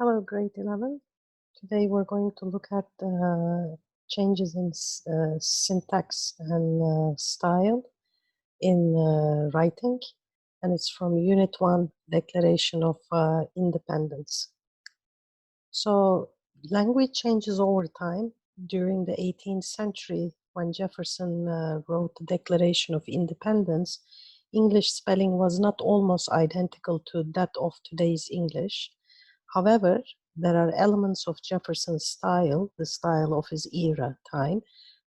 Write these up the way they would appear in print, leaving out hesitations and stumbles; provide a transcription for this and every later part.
Hello, grade 11. Today we're going to look at changes in syntax and style in writing, and it's from Unit 1, Declaration of Independence. So language changes over time. During the 18th century, when Jefferson wrote the Declaration of Independence, English spelling was not almost identical to that of today's English. However, there are elements of Jefferson's style, the style of his era time,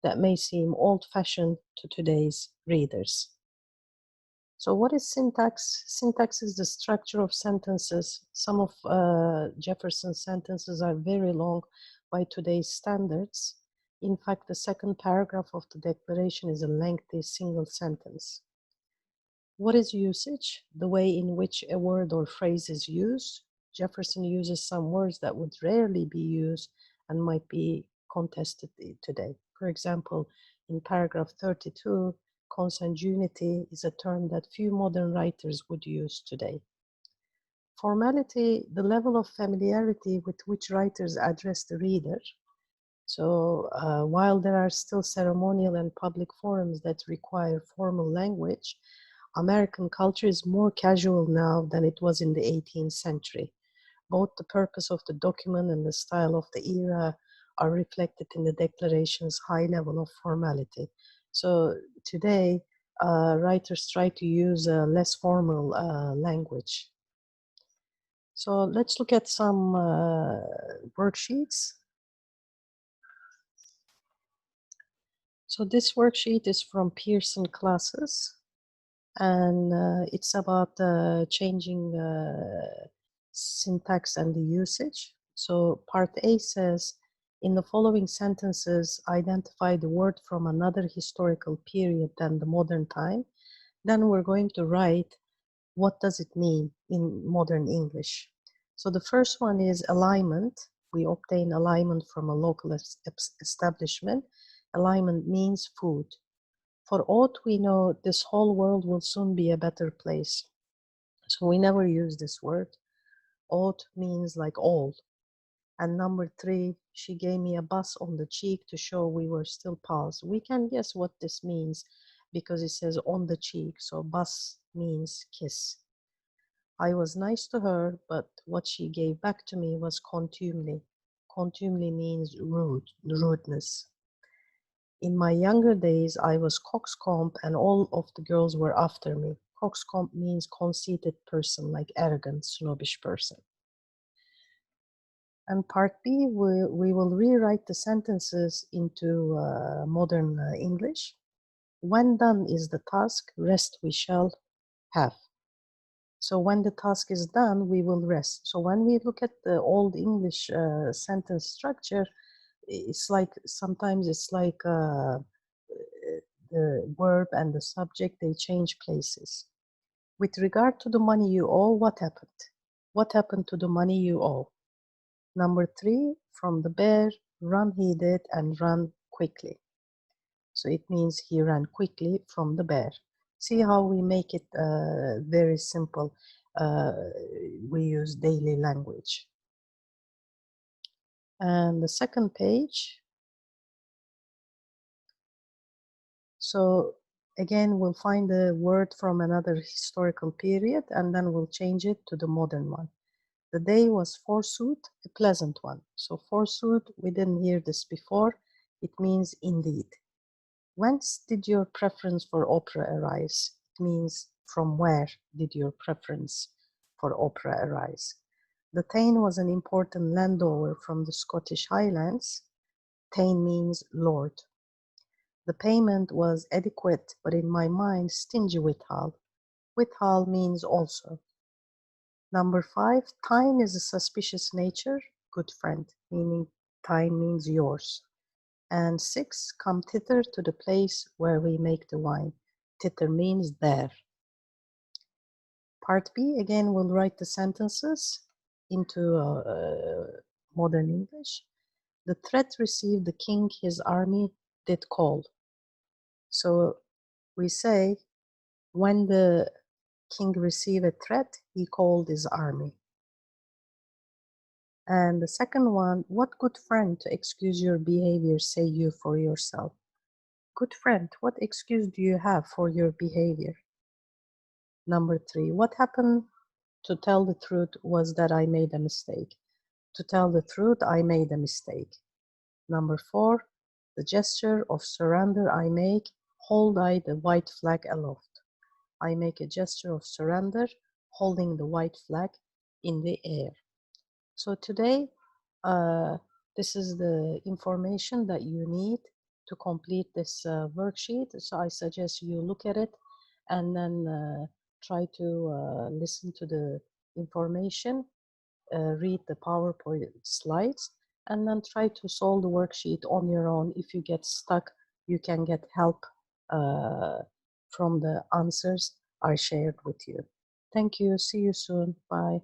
that may seem old-fashioned to today's readers. So what is syntax? Syntax is the structure of sentences. Some of Jefferson's sentences are very long by today's standards. In fact, the second paragraph of the Declaration is a lengthy single sentence. What is usage? The way in which a word or phrase is used. Jefferson uses some words that would rarely be used and might be contested today. For example, in paragraph 32, consanguinity is a term that few modern writers would use today. Formality, the level of familiarity with which writers address the reader. So while there are still ceremonial and public forums that require formal language, American culture is more casual now than it was in the 18th century. Both the purpose of the document and the style of the era are reflected in the Declaration's high level of formality. So today, writers try to use a less formal language. So let's look at some worksheets. So this worksheet is from Pearson Classes, and it's about changing syntax and the usage. So part A says, in the following sentences, identify the word from another historical period than the modern time. Then we're going to write, what does it mean in modern English? So the first one is alignment. We obtain alignment from a local establishment. Alignment means food. For aught we know, this whole world will soon be a better place. So we never use this word. Aught means like all. And number 3, she gave me a bus on the cheek to show we were still pals. We can guess what this means because it says on the cheek, so bus means kiss. I was nice to her, but what she gave back to me was contumely. Contumely means rudeness. In my younger days, I was coxcomb and all of the girls were after me. Coxcomb means conceited person, like arrogant, snobbish person. And part B, we will rewrite the sentences into modern English. When done is the task, rest we shall have. So when the task is done, we will rest. So when we look at the old English sentence structure, it's like, sometimes it's like the verb and the subject, they change places. With regard to the money you owe, what happened? What happened to the money you owe? Number 3, from the bear, run he did and run quickly. So it means he ran quickly from the bear. See how we make it very simple. We use daily language. And the second page. So again, we'll find a word from another historical period and then we'll change it to the modern one. The day was forsooth a pleasant one. So forsooth, we didn't hear this before. It means indeed. Whence did your preference for opera arise? It means from where did your preference for opera arise? The Thane was an important landowner from the Scottish Highlands. Thane means lord. The payment was adequate, but in my mind stingy withal. Withal means also. Number 5, time is a suspicious nature, good friend, meaning time means yours. And 6, come thither to the place where we make the wine. Thither means there. Part B, again, we'll write the sentences into modern English. The threat received the king, his army did call. So we say, when the king received a threat, he called his army. And the second one, what good friend to excuse your behavior say you for yourself? Good friend, what excuse do you have for your behavior? Number 3, what happened to tell the truth was that I made a mistake. To tell the truth, I made a mistake. Number 4, the gesture of surrender I make, hold I the white flag aloft. I make a gesture of surrender, holding the white flag in the air. So today, this is the information that you need to complete this worksheet. So I suggest you look at it and then try to listen to the information, read the PowerPoint slides, and then try to solve the worksheet on your own. If you get stuck, you can get help from the answers I shared with you. Thank you. See you soon. Bye.